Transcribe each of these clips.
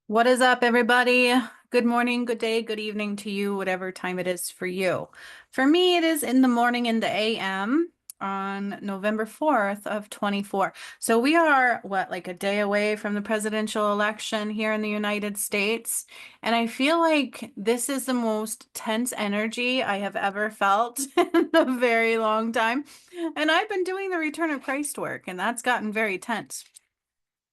What is up, everybody? Good morning, good day, good evening to you, whatever time it is for you. For me, it is in the morning in the AM on November 4th of 24. So we are, what, like a day away from the presidential election here in the United States. And I feel like this is the most tense energy I have ever felt in a very long time. And I've been doing the Return of Christ work, and that's gotten very tense.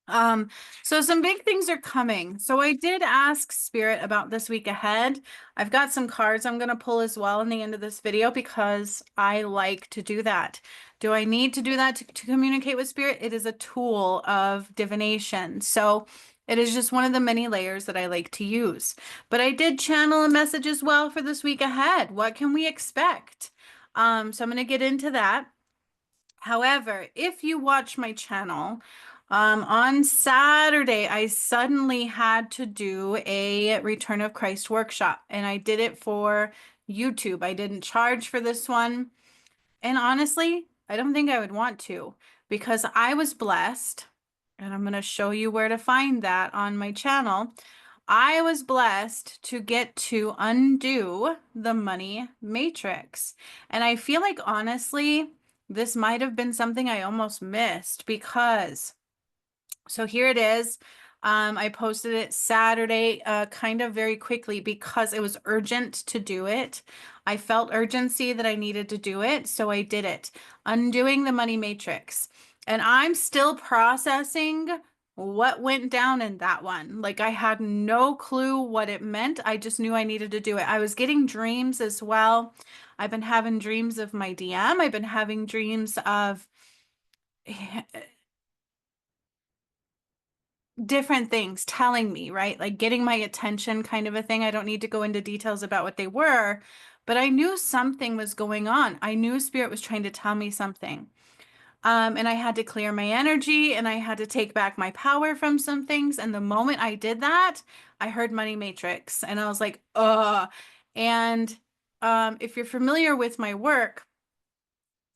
Um, so some big things are coming. So I did ask Spirit about this week ahead. I've got some cards I'm going to pull as well in the end of this video because I like to do that. Do I need to do that to communicate with Spirit? It is a tool of divination. So it is just one of the many layers that I like to use. But I did channel a message as well for this week ahead. What can we expect? So I'm going to get into that. However, if you watch my channel, on Saturday, I suddenly had to do a Return of Christ workshop, and I did it for YouTube. I didn't charge for this one. And honestly, I don't think I would want to because I was blessed, and I'm going to show you where to find that on my channel. I was blessed to get to undo the money matrix. And I feel like honestly, this might have been something I almost missed because, so here it is. I posted it Saturday, kind of very quickly because it was urgent to do it. I felt urgency that I needed to do it, so I did it. Undoing the money matrix. And I'm still processing what went down in that one. Like I had no clue what it meant. I just knew I needed to do it. I was getting dreams as well. I've been having dreams of my DM. I've been having dreams of different things telling me, right? Like getting my attention kind of a thing. I don't need to go into details about what they were, but I knew something was going on. I knew Spirit was trying to tell me something. And I had to clear my energy and I had to take back my power from some things. And the moment I did that, I heard Money Matrix and I was like, ugh. And if you're familiar with my work,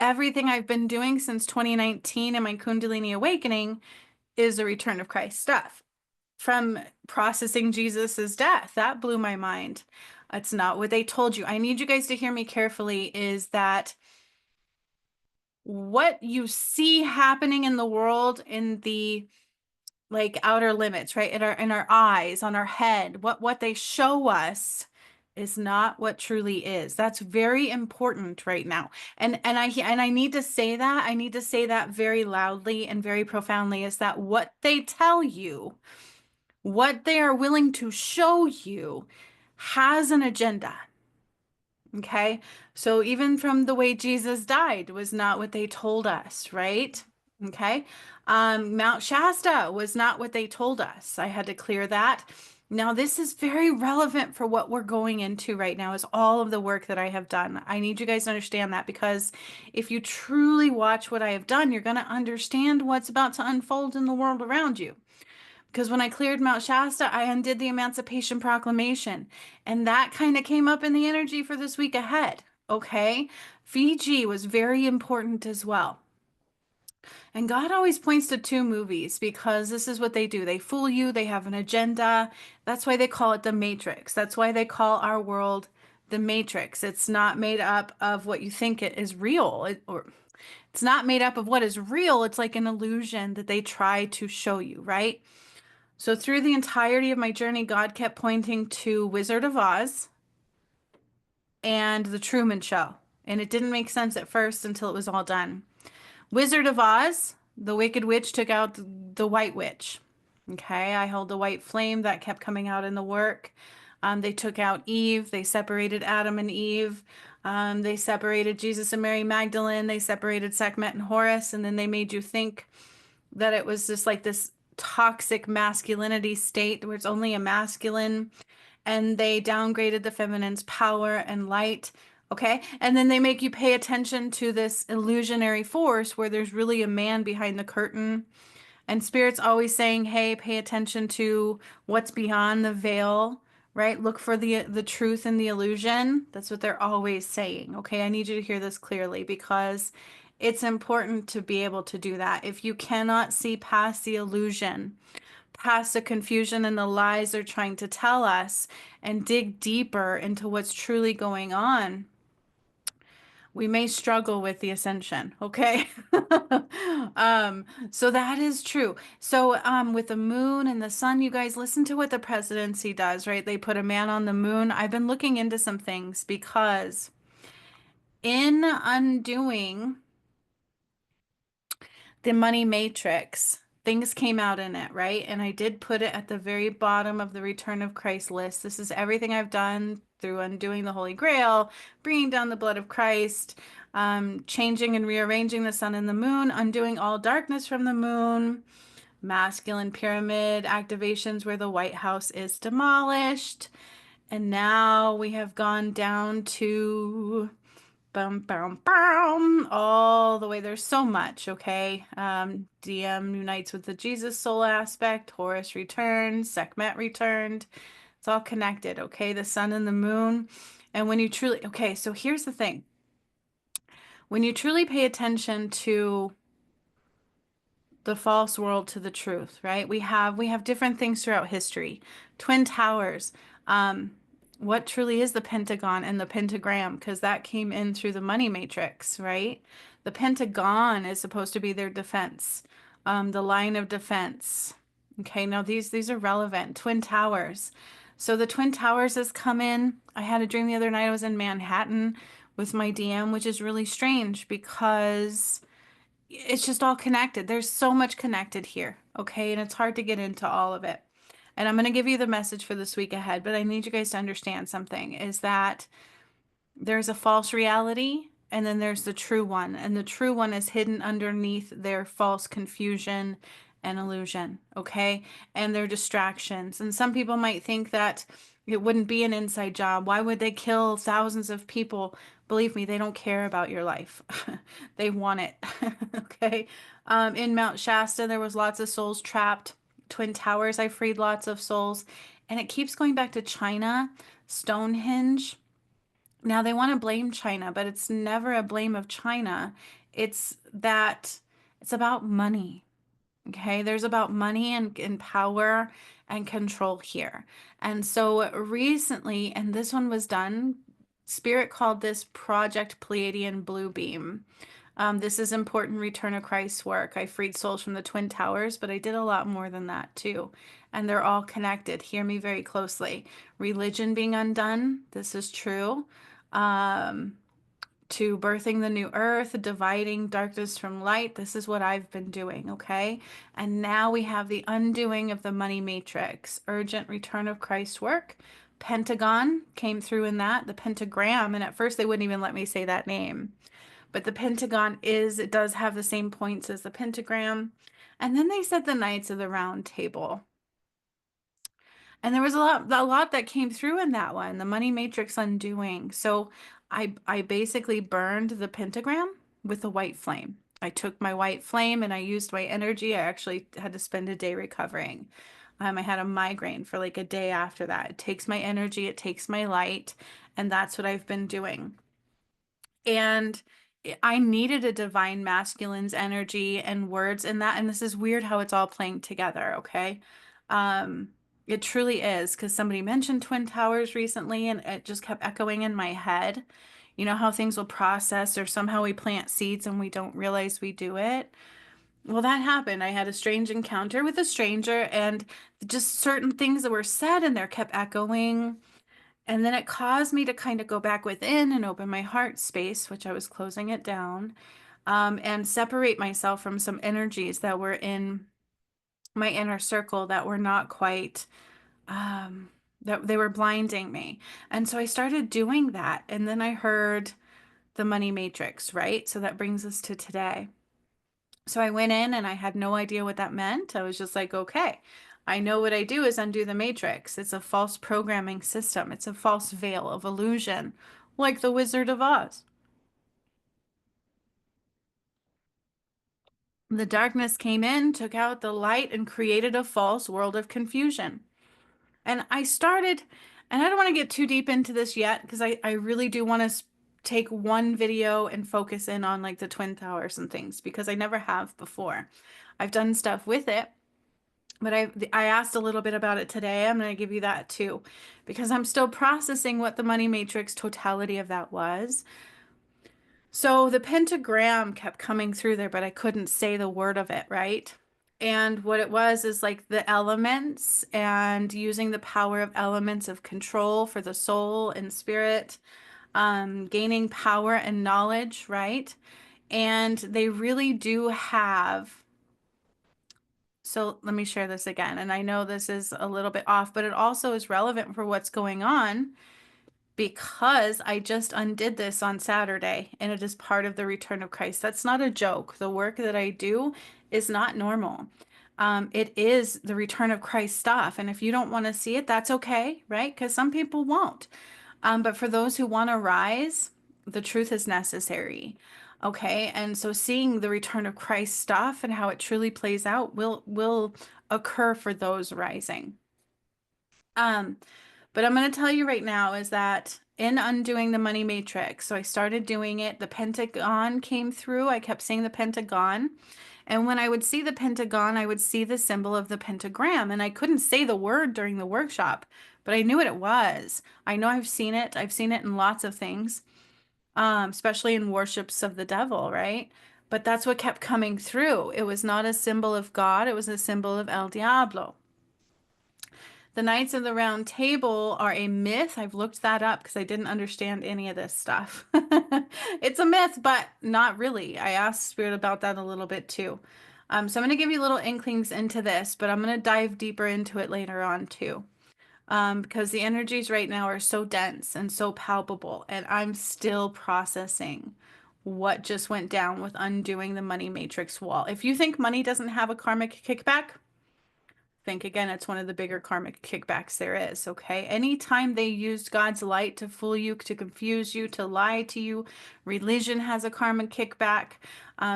everything I've been doing since 2019 in my Kundalini Awakening is the Return of Christ stuff. From processing Jesus's death, that blew my mind. It's not what they told you. I need you guys to hear me carefully is that what you see happening in the world in the like outer limits, right? In our eyes, on our head, what they show us is not what truly is. That's very important right now. And I need to say that. I need to say that very loudly and very profoundly is that what they tell you, what they are willing to show you has an agenda. Okay. So even from the way Jesus died was not what they told us, right? Okay. Mount Shasta was not what they told us. I had to clear that. Now, this is very relevant for what we're going into right now, is all of the work that I have done. I need you guys to understand that because if you truly watch what I have done, you're going to understand what's about to unfold in the world around you. Because when I cleared Mount Shasta, I undid the Emancipation Proclamation. And that kind of came up in the energy for this week ahead. Okay. Fiji was very important as well. And God always points to two movies because this is what they do. They fool you, they have an agenda. That's why they call it the Matrix. That's why they call our world the Matrix. It's not made up of what you think it is real, or it's not made up of what is real. It's like an illusion that they try to show you, right? So through the entirety of my journey, God kept pointing to Wizard of Oz and The Truman Show. And it didn't make sense at first until it was all done. Wizard of Oz, the Wicked Witch took out the White Witch. Okay, I held the white flame that kept coming out in the work. They took out Eve. They separated Adam and Eve. They separated Jesus and Mary Magdalene. They separated Sekhmet and Horus. And then they made you think that it was just like this toxic masculinity state where it's only a masculine, and they downgraded the feminine's power and light. Okay. And then they make you pay attention to this illusionary force where there's really a man behind the curtain. And Spirit's always saying, hey, pay attention to what's beyond the veil, right? Look for the truth in the illusion. That's what they're always saying. Okay, I need you to hear this clearly because it's important to be able to do that. If you cannot see past the illusion, past the confusion and the lies they're trying to tell us and dig deeper into what's truly going on, we may struggle with the ascension, okay? So that is true. So with the moon and the sun, you guys listen to what the presidency does, right? They put a man on the moon. I've been looking into some things because in undoing the money matrix, things came out in it, right? And I did put it at the very bottom of the Return of Christ list. This is everything I've done through undoing the Holy Grail, bringing down the blood of Christ, changing and rearranging the sun and the moon, undoing all darkness from the moon, masculine pyramid activations where the White House is demolished. And now we have gone down to bum, bum, bum, all the way. There's so much, okay? DM unites with the Jesus soul aspect, Horus returns, Sekhmet returned. It's all connected, okay? The sun and the moon. And when you truly, okay, so here's the thing. When you truly pay attention to the false world to the truth, right? We have different things throughout history. Twin towers. Um, what truly is the pentagon and the pentagram? Because that came in through the money matrix, right? The pentagon is supposed to be their defense, the line of defense. Okay, now these are relevant. Twin towers. So the twin towers has come in. I had a dream the other night. I was in Manhattan with my DM, which is really strange because it's just all connected. There's so much connected here, okay? And it's hard to get into all of it. And I'm going to give you the message for this week ahead, but I need you guys to understand something is that there's a false reality and then there's the true one. And the true one is hidden underneath their false confusion and illusion, okay? And their distractions. And some people might think that it wouldn't be an inside job. Why would they kill thousands of people? Believe me, they don't care about your life. They want it, okay? In Mount Shasta, there was lots of souls trapped. Twin Towers, I freed lots of souls. And it keeps going back to China, Stonehenge. Now they want to blame China, but it's never a blame of China. It's that it's about money. Okay, there's about money and power and control here. And so recently, and this one was done, Spirit called this Project Pleiadian Blue Beam. This is important Return of Christ work. I freed souls from the Twin Towers, but I did a lot more than that too. And they're all connected. Hear me very closely. Religion being undone, this is true. Um, to birthing the new earth, dividing darkness from light. This is what I've been doing, okay? And now we have the undoing of the money matrix, urgent return of Christ work. Pentagon came through in that, the pentagram, and at first they wouldn't even let me say that name. But the pentagon it does have the same points as the pentagram. And then they said the Knights of the Round Table. And there was a lot that came through in that one, the money matrix undoing. So I basically burned the pentagram with a white flame. I took my white flame and I used my energy. I actually had to spend a day recovering. I had a migraine for like a day after that. It takes my energy, it takes my light, and that's what I've been doing. And I needed a divine masculine's energy and words in that. And this is weird how it's all playing together, okay? Um, it truly is because somebody mentioned Twin Towers recently and it just kept echoing in my head. You know how things will process or somehow we plant seeds and we don't realize we do it? Well, that happened. I had a strange encounter with a stranger and just certain things that were said and there kept echoing. And then it caused me to kind of go back within and open my heart space, which I was closing it down, and separate myself from some energies that were in my inner circle that were not quite, that they were blinding me. And so I started doing that. And then I heard the money matrix, right? So that brings us to today. So I went in and I had no idea what that meant. I was just like, okay, I know what I do is undo the matrix. It's a false programming system. It's a false veil of illusion, like the Wizard of Oz. The darkness came in, took out the light, and created a false world of confusion. And I started, and I don't want to get too deep into this yet because I really do want to take one video and focus in on like the Twin Towers and things because I never have before. I've done stuff with it. But I asked a little bit about it today. I'm going to give you that too, because I'm still processing what the money matrix totality of that was. So the pentagram kept coming through there, but I couldn't say the word of it, right? And what it was is like the elements and using the power of elements of control for the soul and spirit, gaining power and knowledge, right? And they really do have. So let me share this again. And I know this is a little bit off, but it also is relevant for what's going on because I just undid this on Saturday and it is part of the return of Christ. That's not a joke. The work that I do is not normal. It is the return of Christ stuff. And if you don't want to see it, that's okay, right? Because some people won't. But for those who want to rise, the truth is necessary. Okay. And so seeing the return of Christ stuff and how it truly plays out will occur for those rising. Um, but I'm going to tell you right now is that in undoing the money matrix, so I started doing it, the pentagon came through. I kept saying the pentagon. And when I would see the pentagon, I would see the symbol of the pentagram. And I couldn't say the word during the workshop, but I knew what it was. I know I've seen it. I've seen it in lots of things, especially in worships of the devil, right? But that's what kept coming through. It was not a symbol of God, it was a symbol of El Diablo. The Knights of the Round Table are a myth. I've looked that up because I didn't understand any of this stuff. It's a myth, but not really. I asked Spirit about that a little bit too. So I'm going to give you little inklings into this, but I'm going to dive deeper into it later on too. Because the energies right now are so dense and so palpable, and I'm still processing what just went down with undoing the money matrix wall. If you think money doesn't have a karmic kickback, think again, it's one of the bigger karmic kickbacks there is, okay? Anytime they used God's light to fool you, to confuse you, to lie to you, religion has a karmic kickback,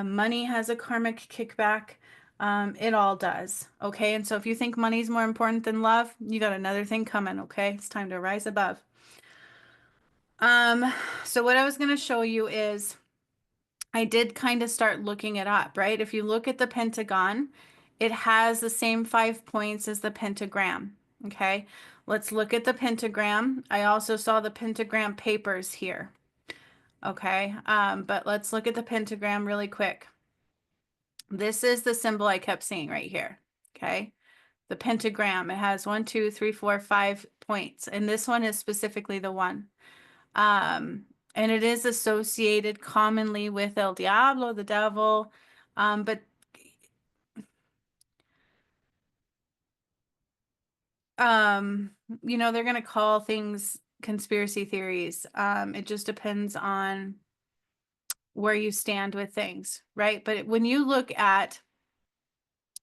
money has a karmic kickback. It all does, okay? And so if you think money's more important than love, you got another thing coming, okay? It's time to rise above. So what I was going to show you is I did kind of start looking it up, right? If you look at the pentagon, it has the same 5 points as the pentagram. Okay, let's look at the pentagram. I also saw the pentagram papers here. Okay, but let's look at the pentagram really quick. This is the symbol I kept seeing right here. Okay, the pentagram, it has 1, 2, 3, 4, 5 points, and this one is specifically the one. And it is associated commonly with El Diablo, the devil. But um, they're gonna call things conspiracy theories. It just depends on where you stand with things, right? But when you look at,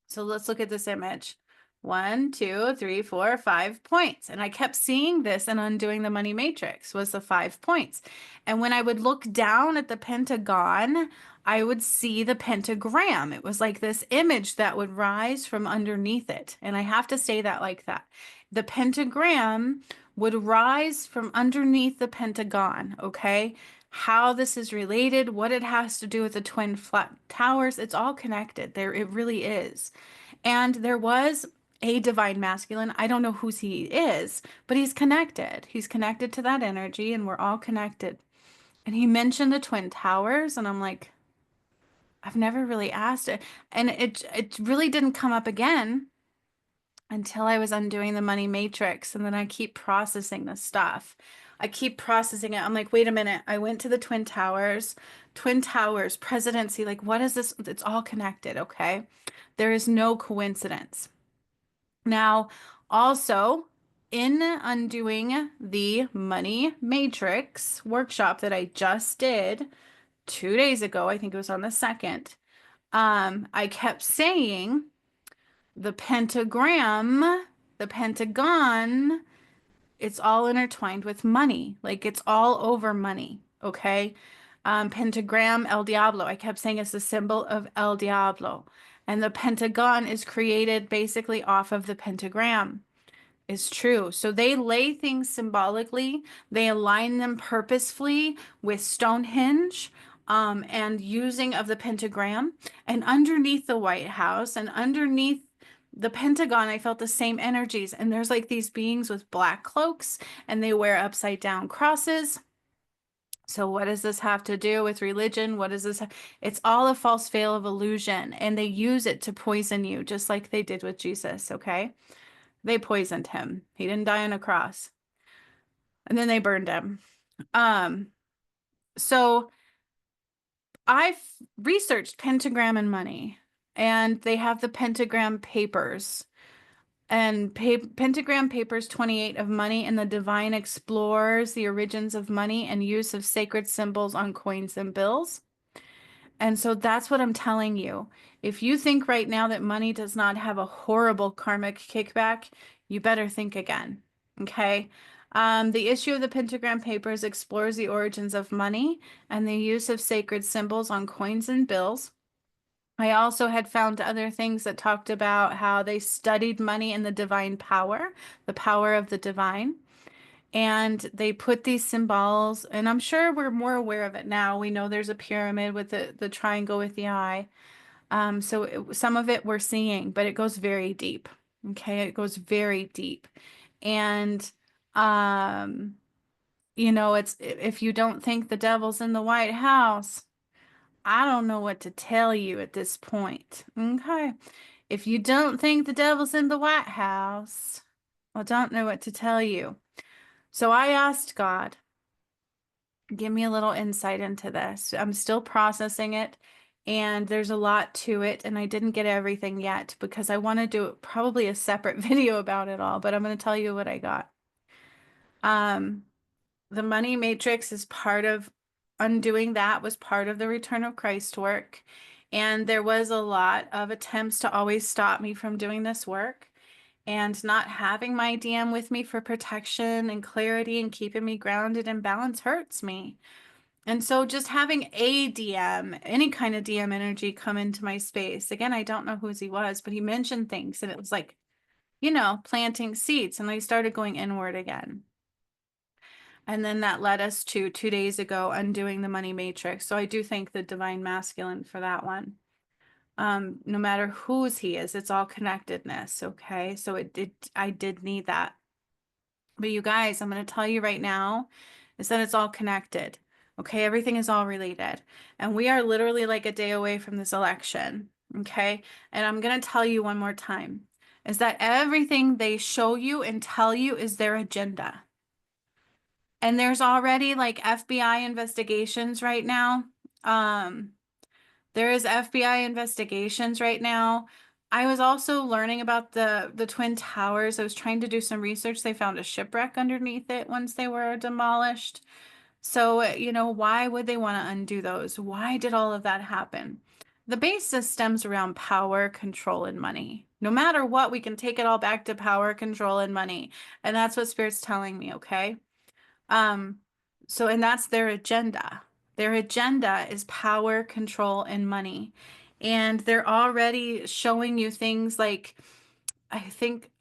so let's look at this image. 1, 2, 3, 4, 5 points. And I kept seeing this and undoing the money matrix was the 5 points. And when I would look down at the pentagon, I would see the pentagram. It was like this image that would rise from underneath it. And I have to say that like that. The pentagram would rise from underneath the pentagon, okay? How this is related, what it has to do with the twin flat towers, it's all connected. There, it really is. And there was a divine masculine. I don't know whose he is, but he's connected. He's connected to that energy, and we're all connected. And he mentioned the twin towers, and I'm like, I've never really asked it. And it really didn't come up again until I was undoing the money matrix. And then I keep processing this stuff. I keep processing it. I'm like, wait a minute. I went to the Twin Towers, presidency. Like, what is this? It's all connected, okay? There is no coincidence. Now, also, in undoing the money matrix workshop that I just did 2 days ago, I think it was on the 2nd, I kept saying the pentagram, the pentagon, it's all intertwined with money. Like it's all over money. Okay. Pentagram, El Diablo. I kept saying it's the symbol of El Diablo. And the pentagon is created basically off of the pentagram. Is true. So they lay things symbolically, they align them purposefully with Stonehenge, and using of the pentagram, and underneath the White House and underneath the Pentagon, I felt the same energies. And there's like these beings with black cloaks and they wear upside down crosses. So what does this have to do with religion? What is this? It's all a false veil of illusion, and they use it to poison you, just like they did with Jesus, okay? They poisoned him. He didn't die on a cross. And then they burned him. Um, so I've researched pentagram and money, and they have the pentagram papers. And Pentagram Papers 28 of Money and the Divine explores the origins of money and use of sacred symbols on coins and bills. And so that's what I'm telling you. If you think right now that money does not have a horrible karmic kickback, you better think again. Okay. The issue of the Pentagram Papers explores the origins of money and the use of sacred symbols on coins and bills. I also had found other things that talked about how they studied money and the divine power, the power of the divine. And they put these symbols, and I'm sure we're more aware of it now. We know there's a pyramid with the triangle with the eye. Some of it we're seeing, but it goes very deep. Okay, it goes very deep. And um, it's if you don't think the devil's in the White House, I don't know what to tell you at this point. Okay. If you don't think the devil's in the White House, I don't know what to tell you. So I asked God, give me a little insight into this. I'm still processing it, and there's a lot to it, and I didn't get everything yet because I want to do probably a separate video about it all, but I'm going to tell you what I got. Um, the money matrix is part of undoing that was part of the return of Christ work. And there was a lot of attempts to always stop me from doing this work. And not having my DM with me for protection and clarity and keeping me grounded and balanced hurts me. And so just having a DM, any kind of DM energy come into my space. Again, I don't know who he was, but he mentioned things and it was like, planting seeds. And I started going inward again. And then that led us to 2 days ago undoing the money matrix. So I do thank the divine masculine for that one. No matter whose he is, it's all connectedness. Okay. So I did need that. But you guys, I'm going to tell you right now is that it's all connected. Okay. Everything is all related. And we are literally like a day away from this election. Okay. And I'm going to tell you one more time is that everything they show you and tell you is their agenda. And there's already like FBI investigations right now. Um, there is FBI investigations right now. I was also learning about the Twin Towers. I was trying to do some research. They found a shipwreck underneath it once they were demolished. So, why would they want to undo those? Why did all of that happen? The basis stems around power, control, and money. No matter what, we can take it all back to power, control, and money. And that's what Spirit's telling me, okay? Um, and that's their agenda. Their agenda is power, control, and money. And they're already showing you things like, I think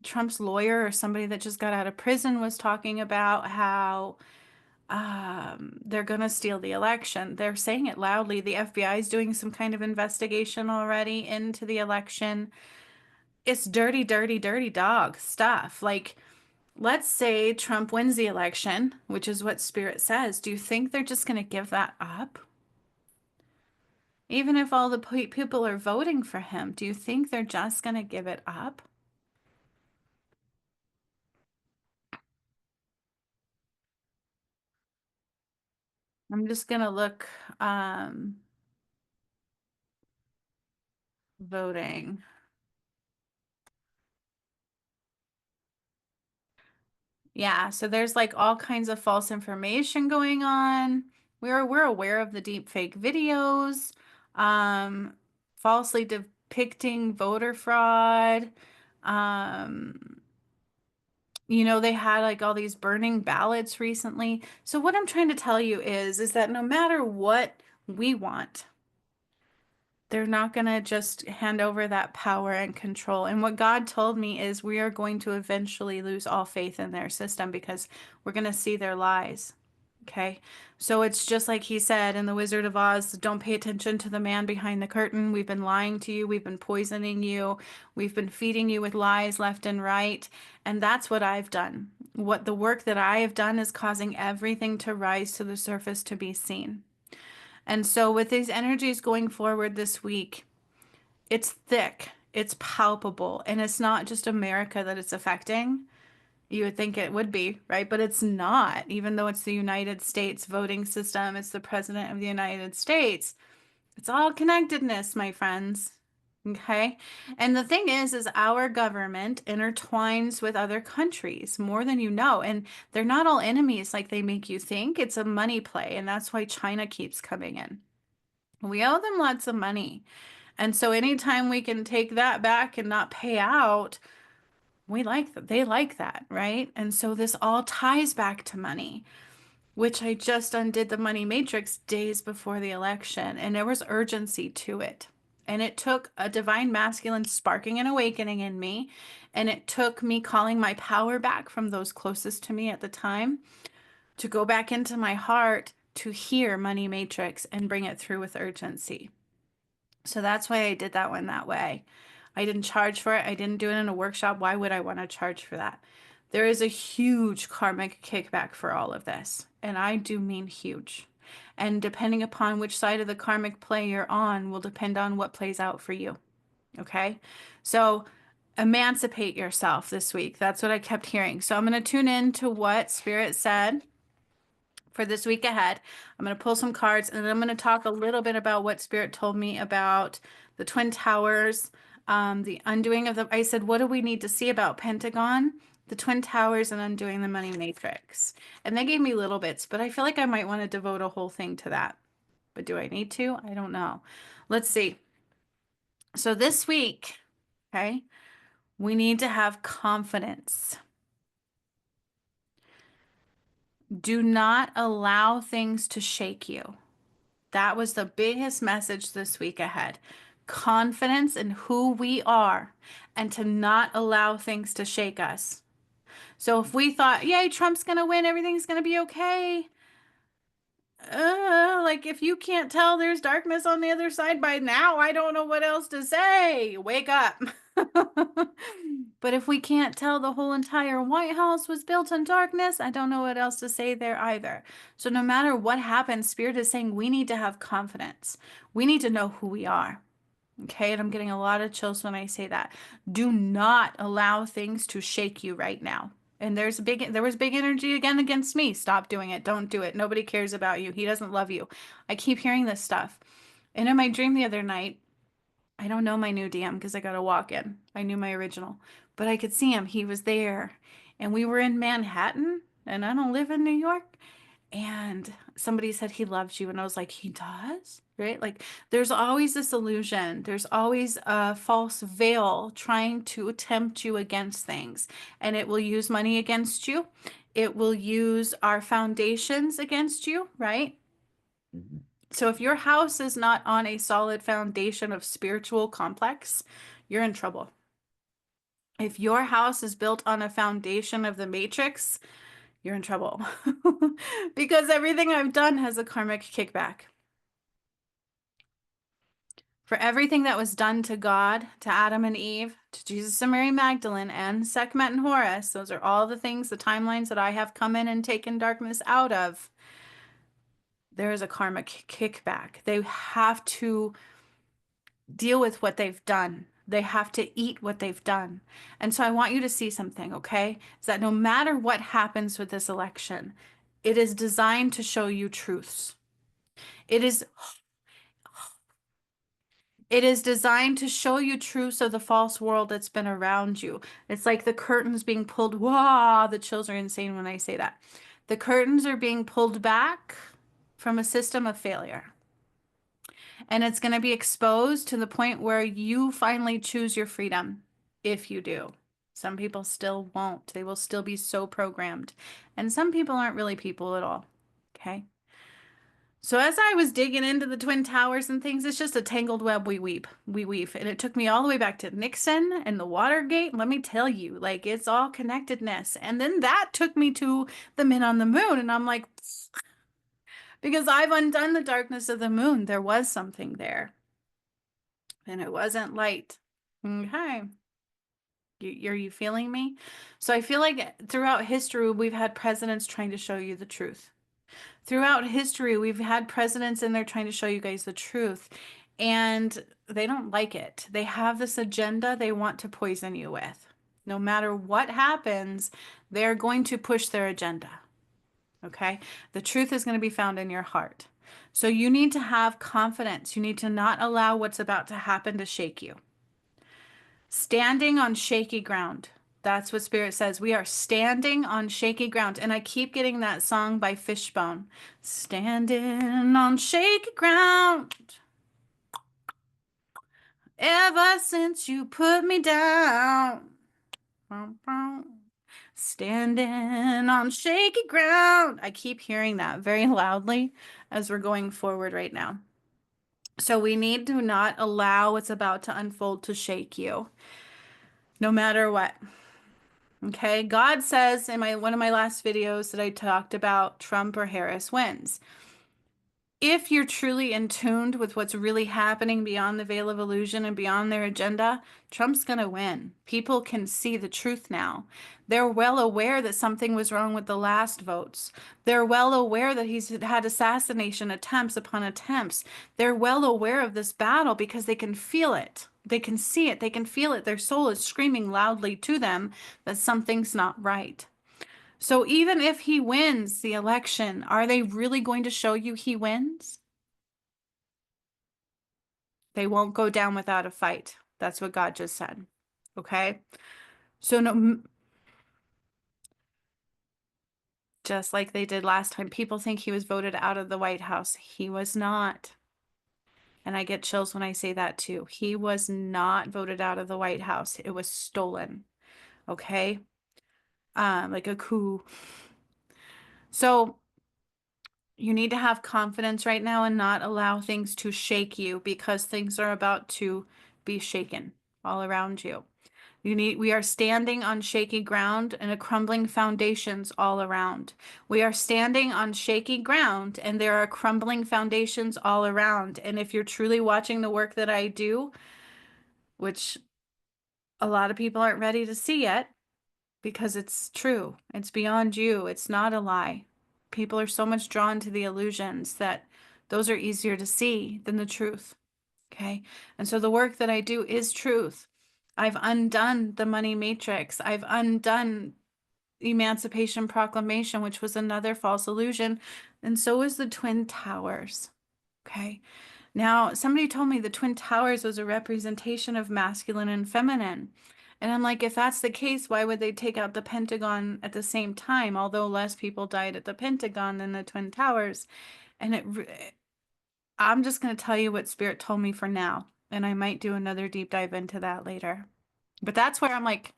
Trump's lawyer or somebody that just got out of prison was talking about how they're going to steal the election. They're saying it loudly. The FBI is doing some kind of investigation already into the election. It's dirty, dirty, dirty dog stuff. Like, let's say Trump wins the election, which is what Spirit says. Do you think they're just going to give that up? Even if all the people are voting for him, do you think they're just going to give it up? I'm just going to look voting. Yeah, so there's like all kinds of false information going on. We're aware of the deep fake videos, um, falsely depicting voter fraud. Um, they had like all these burning ballots recently. So what I'm trying to tell you is that no matter what we want, they're not going to just hand over that power and control. And what God told me is we are going to eventually lose all faith in their system because we're going to see their lies. Okay. So it's just like he said in The Wizard of Oz, don't pay attention to the man behind the curtain. We've been lying to you. We've been poisoning you. We've been feeding you with lies left and right. And that's what I've done. What the work that I have done is causing everything to rise to the surface to be seen. And so with these energies going forward this week, it's thick, it's palpable, and it's not just America that it's affecting. You would think it would be, right? But it's not, even though it's the United States voting system, it's the president of the United States. It's all connectedness, my friends. Okay. And the thing is our government intertwines with other countries more than you know. And they're not all enemies like they make you think. It's a money play. And that's why China keeps coming in. We owe them lots of money. And so anytime we can take that back and not pay out, we like that. They like that, right? And so this all ties back to money, which I just undid the money matrix days before the election, and there was urgency to it. And it took a divine masculine sparking and awakening in me, and it took me calling my power back from those closest to me at the time to go back into my heart to hear money matrix and bring it through with urgency. So that's why I did that one that way. I didn't charge for it. I didn't do it in a workshop. Why would I want to charge for that? There is a huge karmic kickback for all of this. And I do mean huge. And depending upon which side of the karmic play you're on will depend on what plays out for you. Okay? So emancipate yourself this week. That's what I kept hearing. So I'm going to tune in to what Spirit said for this week ahead. I'm going to pull some cards and then I'm going to talk a little bit about what Spirit told me about the Twin Towers, the undoing of the, I said, what do we need to see about Pentagon, the Twin Towers, and undoing the money matrix? And they gave me little bits, but I feel like I might want to devote a whole thing to that. But do I need to? I don't know. Let's see. So this week, okay, we need to have confidence. Do not allow things to shake you. That was the biggest message this week ahead. Confidence in who we are and to not allow things to shake us. So if we thought, yay, Trump's going to win, everything's going to be okay. Like if you can't tell there's darkness on the other side by now, I don't know what else to say. Wake up. But if we can't tell the whole entire White House was built on darkness, I don't know what else to say there either. So no matter what happens, Spirit is saying we need to have confidence. We need to know who we are. Okay, and I'm getting a lot of chills when I say that. Do not allow things to shake you right now. And there was big energy again against me. Stop doing it. Don't do it. Nobody cares about you. He doesn't love you. I keep hearing this stuff. And in my dream the other night, I don't know my new DM because I got a walk in. I knew my original, but I could see him. He was there. And we were in Manhattan, and I don't live in New York. And somebody said he loves you. And I was like, he does? Right? Like, there's always this illusion. There's always a false veil trying to tempt you against things. And it will use money against you. It will use our foundations against you, right? So if your house is not on a solid foundation of spiritual complex, you're in trouble. If your house is built on a foundation of the matrix, you're in trouble. Because everything I've done has a karmic kickback. For everything that was done to God, to Adam and Eve, to Jesus and Mary Magdalene, and Sekhmet and Horus, those are all the things, the timelines that I have come in and taken darkness out of. There is a karmic kickback. They have to deal with what they've done. They have to eat what they've done. And so I want you to see something, okay? Is that no matter what happens with this election, it is designed to show you truths. It is designed to show you truths of the false world that's been around you. It's like the curtains being pulled. Wow, the chills are insane when I say that. The curtains are being pulled back from a system of failure. And it's going to be exposed to the point where you finally choose your freedom, if you do. Some people still won't. They will still be so programmed. And some people aren't really people at all. Okay? So as I was digging into the Twin Towers and things, it's just a tangled web we weave. And it took me all the way back to Nixon and the Watergate. Let me tell you, like, it's all connectedness. And then that took me to the men on the moon. And I'm like, Because I've undone the darkness of the moon. There was something there, and it wasn't light. Okay. Are you feeling me? So I feel like throughout history, we've had presidents trying to show you the truth. Throughout history, we've had presidents in there trying to show you guys the truth, and they don't like it. They have this agenda they want to poison you with. No matter what happens, they're going to push their agenda. Okay? The truth is going to be found in your heart. So you need to have confidence. You need to not allow what's about to happen to shake you. Standing on shaky ground. That's what Spirit says. We are standing on shaky ground. And I keep getting that song by Fishbone. Standing on shaky ground. Ever since you put me down. Standing on shaky ground. I keep hearing that very loudly as we're going forward right now. So we need to not allow what's about to unfold to shake you, no matter what. Okay, God says in one of my last videos that I talked about Trump or Harris wins. If you're truly in tuned with what's really happening beyond the veil of illusion and beyond their agenda, Trump's going to win. People can see the truth now. They're well aware that something was wrong with the last votes. They're well aware that he's had assassination attempts upon attempts. They're well aware of this battle because they can feel it. They can see it. They can feel it. Their soul is screaming loudly to them that something's not right. So even if he wins the election, are they really going to show you he wins? They won't go down without a fight. That's what God just said. Okay? So no, just like they did last time, people think he was voted out of the White House. He was not. And I get chills when I say that too. He was not voted out of the White House. It was stolen. Okay? Like a coup. So you need to have confidence right now and not allow things to shake you because things are about to be shaken all around you. We are standing on shaky ground and a crumbling foundations all around. We are standing on shaky ground and there are crumbling foundations all around. And if you're truly watching the work that I do, which a lot of people aren't ready to see yet, because it's true. It's beyond you. It's not a lie. People are so much drawn to the illusions that those are easier to see than the truth. Okay. And so the work that I do is truth. I've undone the money matrix. I've undone Emancipation Proclamation, which was another false illusion. And so is the Twin Towers. Okay. Now, somebody told me the Twin Towers was a representation of masculine and feminine. And I'm like, if that's the case, why would they take out the Pentagon at the same time? Although less people died at the Pentagon than the Twin Towers. And I'm just going to tell you what Spirit told me for now. And I might do another deep dive into that later. But that's where I'm like,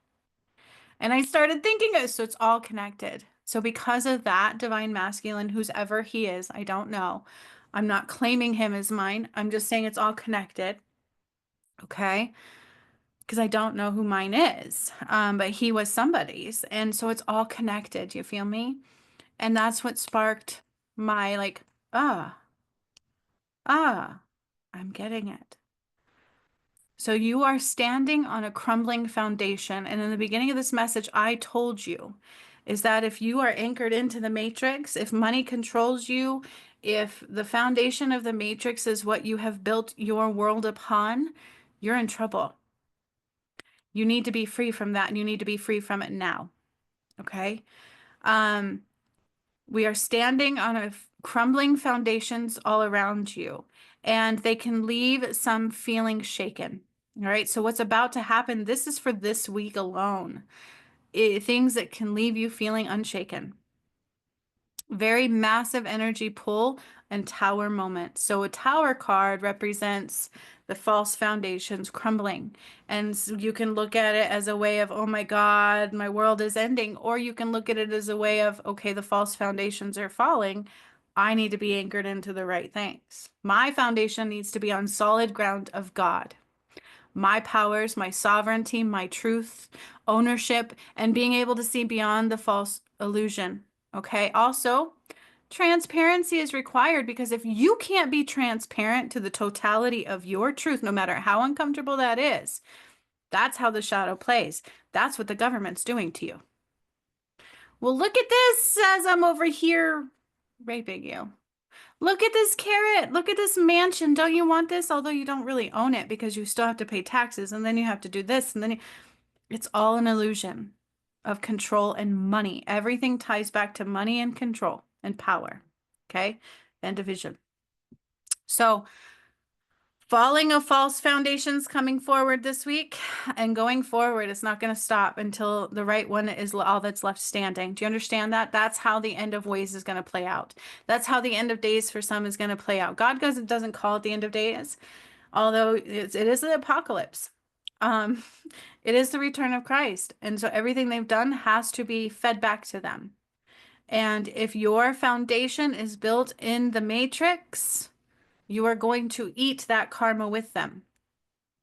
and I started thinking it, so it's all connected. So because of that, divine masculine, who's ever he is, I don't know. I'm not claiming him as mine. I'm just saying it's all connected. Okay. Because I don't know who mine is. But he was somebody's. And so it's all connected. You feel me? And that's what sparked my like, I'm getting it. So you are standing on a crumbling foundation. And in the beginning of this message, I told you is that if you are anchored into the matrix, if money controls you, if the foundation of the matrix is what you have built your world upon, you're in trouble. You need to be free from that, and you need to be free from it now. Okay? We are standing on a crumbling foundations all around you, and they can leave some feeling shaken. All right, so what's about to happen, this is for this week alone. Things that can leave you feeling unshaken. Very massive energy pull and tower moment. So a tower card represents the false foundations crumbling. And so you can look at it as a way of, oh my God, my world is ending. Or you can look at it as a way of, okay, the false foundations are falling. I need to be anchored into the right things. My foundation needs to be on solid ground of God. My powers, my sovereignty, my truth, ownership, and being able to see beyond the false illusion. Okay. Also, Transparency is required because if you can't be transparent to the totality of your truth, no matter how uncomfortable that is, that's how the shadow plays. That's what the government's doing to you. Well, look at this as I'm over here raping you. Look at this carrot. Look at this mansion. Don't you want this? Although you don't really own it because you still have to pay taxes and then you have to do this and then it's all an illusion of control and money. Everything ties back to money and control and power. Okay? And division. So, falling of false foundations coming forward this week and going forward, it's not going to stop until the right one is all that's left standing. Do you understand that? That's how the end of ways is going to play out. That's how the end of days for some is going to play out. God doesn't call it the end of days, although it is the apocalypse. Um, it is the return of Christ. And so everything they've done has to be fed back to them. And if your foundation is built in the matrix, you are going to eat that karma with them.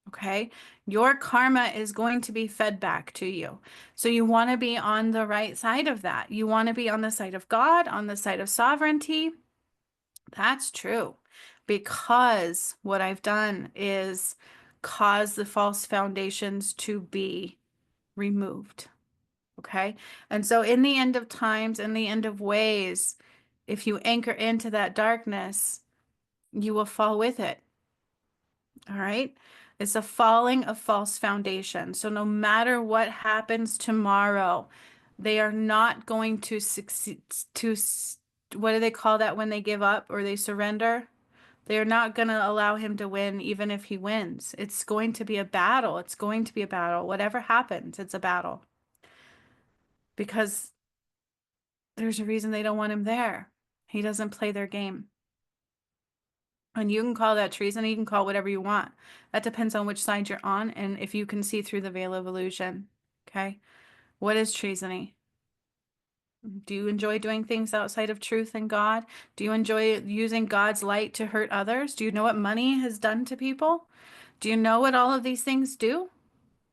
Okay? Your karma is going to be fed back to you. So you want to be on the right side of that. You want to be on the side of God, on the side of sovereignty. That's true. Because what I've done is cause the false foundations to be removed. Okay? And so in the end of times, in the end of ways, if you anchor into that darkness, you will fall with it. All right. It's a falling of false foundation. So no matter what happens tomorrow, they are not going to succeed what do they call that when they give up or they surrender? They are not going to allow him to win even if he wins. It's going to be a battle. It's going to be a battle. Whatever happens, it's a battle. Because there's a reason they don't want him there. He doesn't play their game. And you can call that treason, you can call it whatever you want. That depends on which side you're on and if you can see through the veil of illusion. Okay? What is treasony? Do you enjoy doing things outside of truth and God? Do you enjoy using God's light to hurt others? Do you know what money has done to people? Do you know what all of these things do?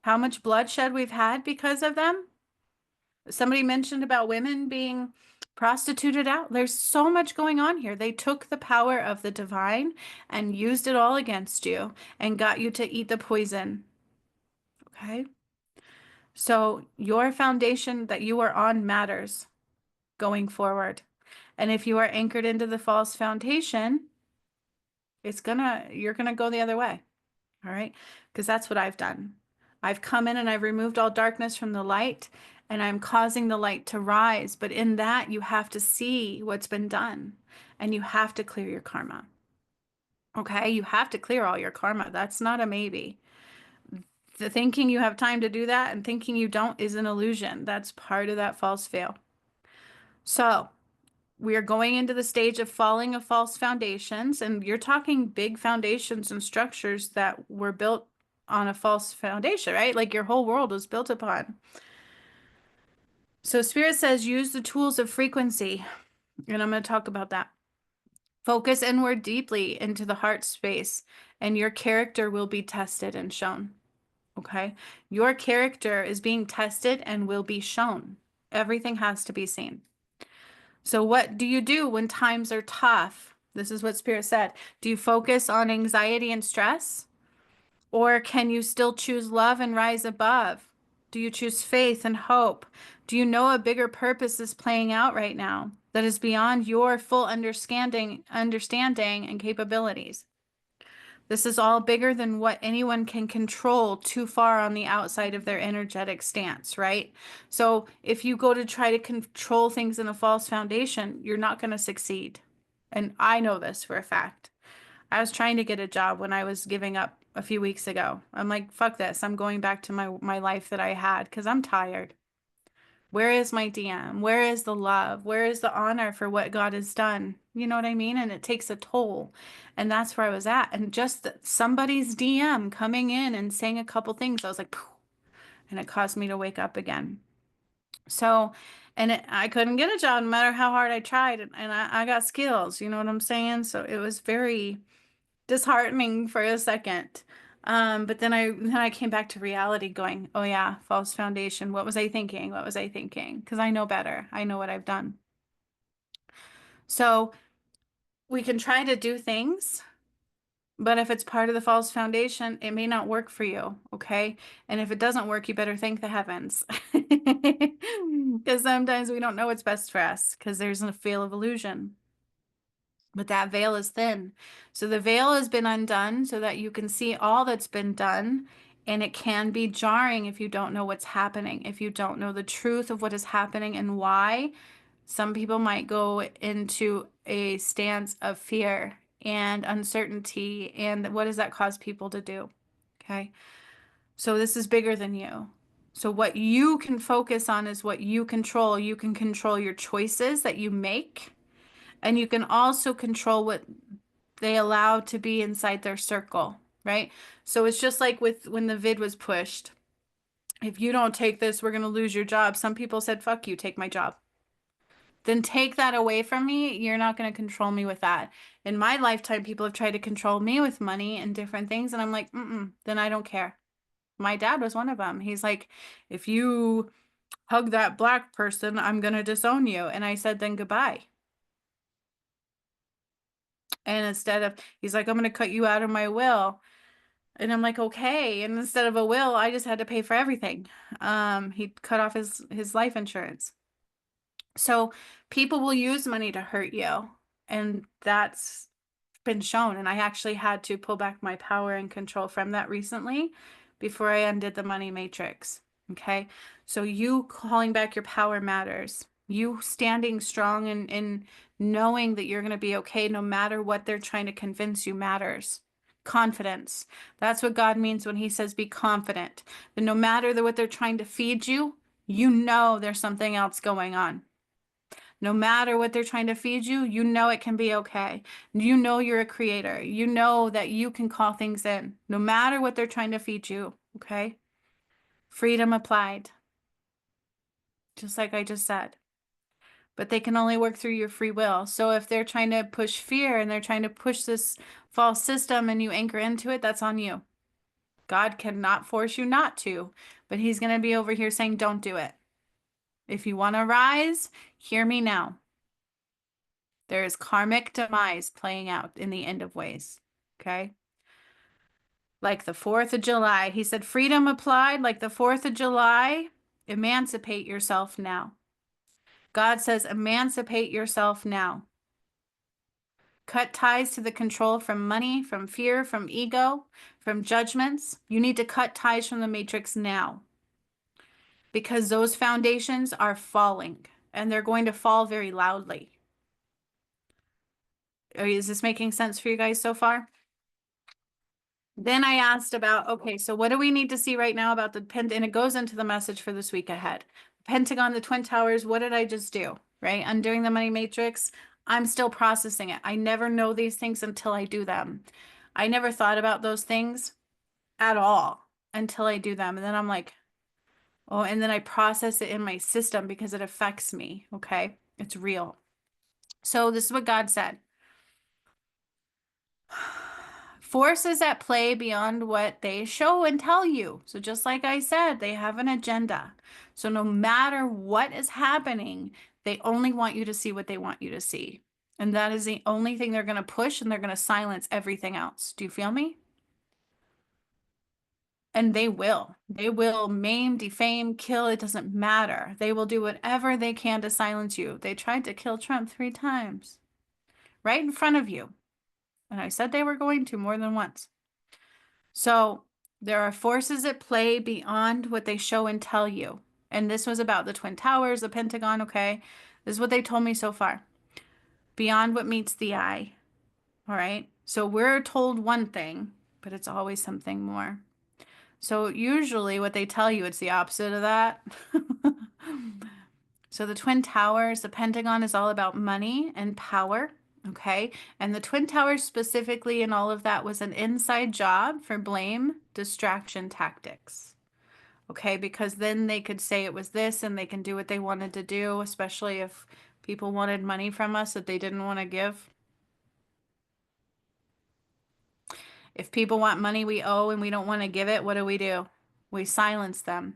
How much bloodshed we've had because of them? Somebody mentioned about women being prostituted out. There's so much going on here. They took the power of the divine and used it all against you and got you to eat the poison. Okay? So your foundation that you are on matters going forward. And if you are anchored into the false foundation, you're gonna go the other way. All right? Because that's what I've done. I've come in and I've removed all darkness from the light and I'm causing the light to rise. But in that, you have to see what's been done and you have to clear your karma. Okay? You have to clear all your karma. That's not a maybe. The thinking you have time to do that and thinking you don't is an illusion. That's part of that false veil. So, we are going into the stage of falling of false foundations, and you're talking big foundations and structures that were built on a false foundation, right? Like your whole world was built upon. So Spirit says use the tools of frequency, and I'm going to talk about that. Focus inward deeply into the heart space, and your character will be tested and shown. Okay? Your character is being tested and will be shown. Everything has to be seen. So what do you do when times are tough? This is what Spirit said. Do you focus on anxiety and stress? Or can you still choose love and rise above? Do you choose faith and hope? Do you know a bigger purpose is playing out right now that is beyond your full understanding and capabilities? This is all bigger than what anyone can control too far on the outside of their energetic stance, right? So if you go to try to control things in a false foundation, you're not going to succeed. And I know this for a fact. I was trying to get a job when I was giving up a few weeks ago. I'm like, fuck this. I'm going back to my life that I had because I'm tired. Where is my DM? Where is the love? Where is the honor for what God has done? You know what I mean? And it takes a toll. And that's where I was at. And just somebody's DM coming in and saying a couple things, I was like, poof, and it caused me to wake up again. So, I couldn't get a job no matter how hard I tried. And I got skills, you know what I'm saying? So it was very disheartening for a second. But then I came back to reality going, oh yeah, false foundation. What was I thinking? What was I thinking? Because I know better. I know what I've done. So we can try to do things, but if it's part of the false foundation, it may not work for you, okay? And if it doesn't work, you better thank the heavens. Because sometimes we don't know what's best for us because there's a veil of illusion. But that veil is thin. So the veil has been undone so that you can see all that's been done. And it can be jarring if you don't know what's happening, if you don't know the truth of what is happening and why. Some people might go into a stance of fear and uncertainty. And what does that cause people to do? Okay. So this is bigger than you. So what you can focus on is what you control. You can control your choices that you make, and you can also control what they allow to be inside their circle, right? So it's just like with when the vid was pushed. If you don't take this, we're going to lose your job. Some people said, fuck you, take my job. Then take that away from me. You're not going to control me with that. In my lifetime, people have tried to control me with money and different things. And I'm like, then I don't care. My dad was one of them. He's like, if you hug that black person, I'm going to disown you. And I said, then goodbye. And instead of, he's like, I'm going to cut you out of my will. And I'm like, okay. And instead of a will, I just had to pay for everything. He cut off his life insurance. So people will use money to hurt you. And that's been shown. And I actually had to pull back my power and control from that recently before I undid the money matrix. Okay. So you calling back your power matters. You standing strong and knowing that you're going to be okay no matter what they're trying to convince you matters. Confidence. That's what God means when he says be confident. That no matter what they're trying to feed you, you know there's something else going on. No matter what they're trying to feed you, you know it can be okay. You know you're a creator. You know that you can call things in, no matter what they're trying to feed you, okay? Freedom applied, just like I just said. But they can only work through your free will. So if they're trying to push fear and they're trying to push this false system and you anchor into it, that's on you. God cannot force you not to, but he's going to be over here saying, don't do it. If you want to rise, hear me now. There is karmic demise playing out in the end of ways. Okay. Like the 4th of July. He said, freedom applied like the 4th of July. Emancipate yourself now. God says, emancipate yourself now. Cut ties to the control from money, from fear, from ego, from judgments. You need to cut ties from the matrix now because those foundations are falling and they're going to fall very loudly. Is this making sense for you guys so far? Then I asked about, okay, so what do we need to see right now about the and it goes into the message for this week ahead. Pentagon, the Twin Towers, what did I just do? Right? Undoing the money matrix. I'm still processing it. I never know these things until I do them. I never thought about those things at all until I do them. And then I'm like, oh, and then I process it in my system because it affects me. Okay. It's real. So this is what God said. Forces at play beyond what they show and tell you. So just like I said, they have an agenda. So no matter what is happening, they only want you to see what they want you to see. And that is the only thing they're going to push, and they're going to silence everything else. Do you feel me? And they will. They will maim, defame, kill. It doesn't matter. They will do whatever they can to silence you. They tried to kill Trump 3 times right in front of you. And I said they were going to more than once. So there are forces at play beyond what they show and tell you. And this was about the Twin Towers, the Pentagon, okay? This is what they told me so far. Beyond what meets the eye. All right. So we're told one thing, but it's always something more. So usually what they tell you, it's the opposite of that. So the Twin Towers, the Pentagon is all about money and power. Okay. And the Twin Towers specifically and all of that was an inside job for blame, distraction tactics. Okay. Because then they could say it was this and they can do what they wanted to do, especially if people wanted money from us that they didn't want to give. If people want money we owe and we don't want to give it, what do? We silence them.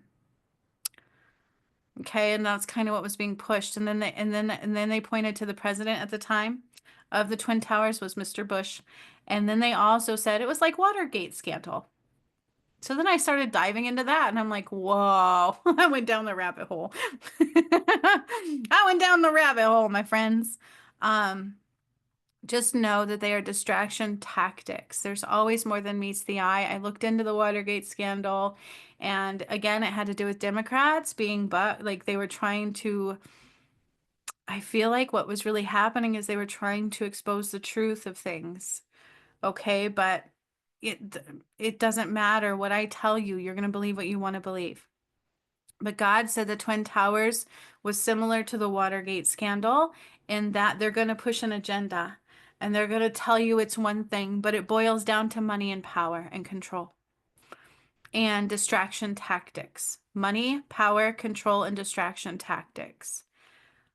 Okay, and that's kind of what was being pushed. And then they pointed to the president at the time of the Twin Towers was Mr. Bush. And then they also said it was like Watergate scandal. So then I started diving into that and I'm like, whoa, I went down the rabbit hole. I went down the rabbit hole, my friends. Um, just know that they are distraction tactics. There's always more than meets the eye. I looked into the Watergate scandal, and again, it had to do with Democrats being, but like they were trying to, I feel like what was really happening is they were trying to expose the truth of things. Okay, but it it doesn't matter what I tell you. You're going to believe what you want to believe. But God said the Twin Towers was similar to the Watergate scandal in that they're going to push an agenda and they're going to tell you it's one thing, but it boils down to money and power and control and distraction tactics. Money, power, control, and distraction tactics.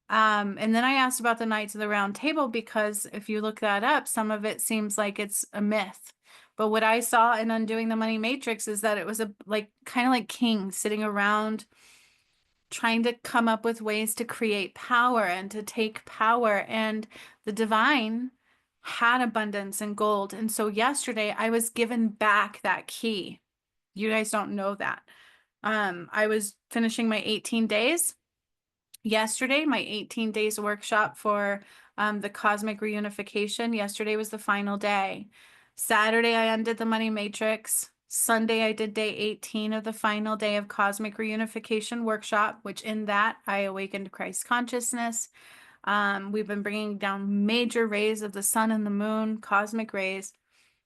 And then I asked about the Knights of the Round Table because if you look that up, some of it seems like it's a myth. But what I saw in Undoing the Money Matrix is that it was a like kind of like kings sitting around trying to come up with ways to create power and to take power. And the divine had abundance and gold. And so yesterday I was given back that key. You guys don't know that. I was finishing my 18 days yesterday, my 18 days workshop for the cosmic reunification. Yesterday was the final day. Saturday, I undid the money matrix. Sunday, I did day 18 of the final day of cosmic reunification workshop, which in that I awakened Christ consciousness. We've been bringing down major rays of the sun and the moon, cosmic rays.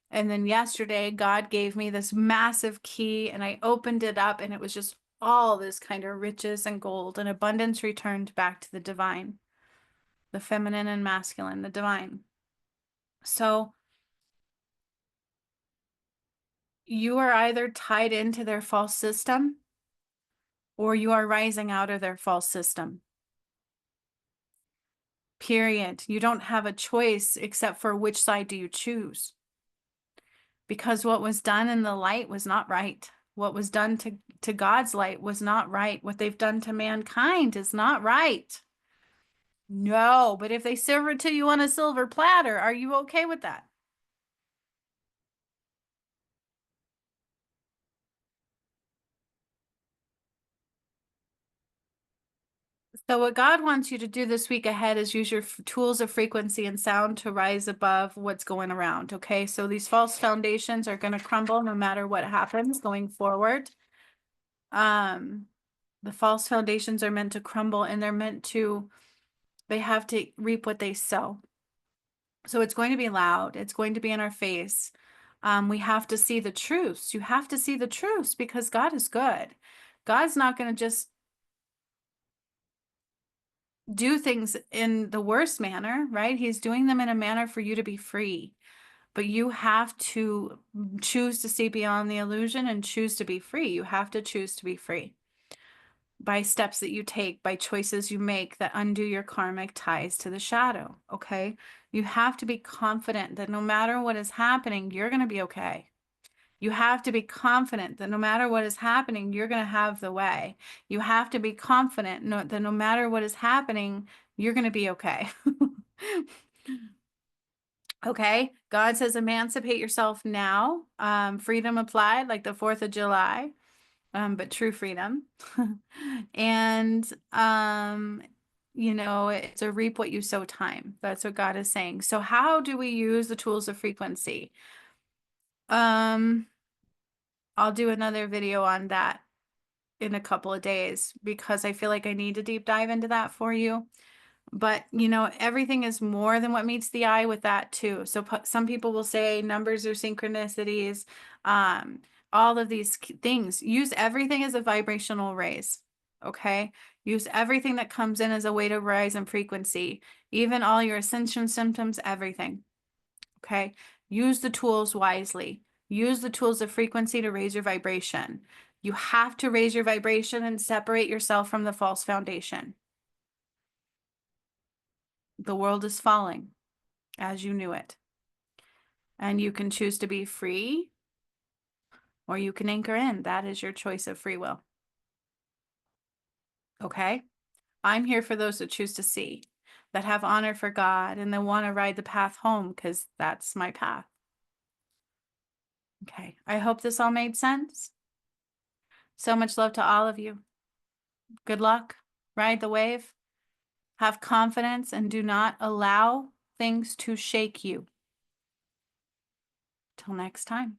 And then yesterday, God gave me this massive key and I opened it up and it was just all this kind of riches and gold and abundance returned back to the divine, the feminine and masculine, the divine. So you are either tied into their false system or you are rising out of their false system. Period. You don't have a choice except for which side do you choose. Because what was done in the light was not right. What was done to God's light was not right. What they've done to mankind is not right. No, but if they serve it to you on a silver platter, are you okay with that? So what God wants you to do this week ahead is use your tools of frequency and sound to rise above what's going around, okay? So these false foundations are going to crumble no matter what happens going forward. Um, the false foundations are meant to crumble and they have to reap what they sow. So it's going to be loud. It's going to be in our face. We have to see the truths. You have to see the truths because God is good. God's not going to just do things in the worst manner, right? He's doing them in a manner for you to be free. But you have to choose to see beyond the illusion and choose to be free. You have to choose to be free by steps that you take, by choices you make that undo your karmic ties to the shadow, okay? You have to be confident that no matter what is happening, you're going to be okay. You have to be confident that no matter what is happening, you're going to have the way. You have to be confident that no matter what is happening, you're going to be okay. Okay, God says emancipate yourself now. Freedom applied like the 4th of July, but true freedom. And it's a reap what you sow time. That's what God is saying. So how do we use the tools of frequency? Um, I'll do another video on that in a couple of days because I feel like I need to deep dive into that for you. But, everything is more than what meets the eye with that too. So some people will say numbers are synchronicities, um, all of these things. Use everything as a vibrational raise, okay? Use everything that comes in as a way to rise in frequency, even all your ascension symptoms, everything, okay? Use the tools wisely. Use the tools of frequency to raise your vibration. You have to raise your vibration and separate yourself from the false foundation. The world is falling as you knew it. And you can choose to be free or you can anchor in. That is your choice of free will. Okay? I'm here for those that choose to see, that have honor for God, and that want to ride the path home because that's my path. Okay. I hope this all made sense. So much love to all of you. Good luck. Ride the wave. Have confidence and do not allow things to shake you. Till next time.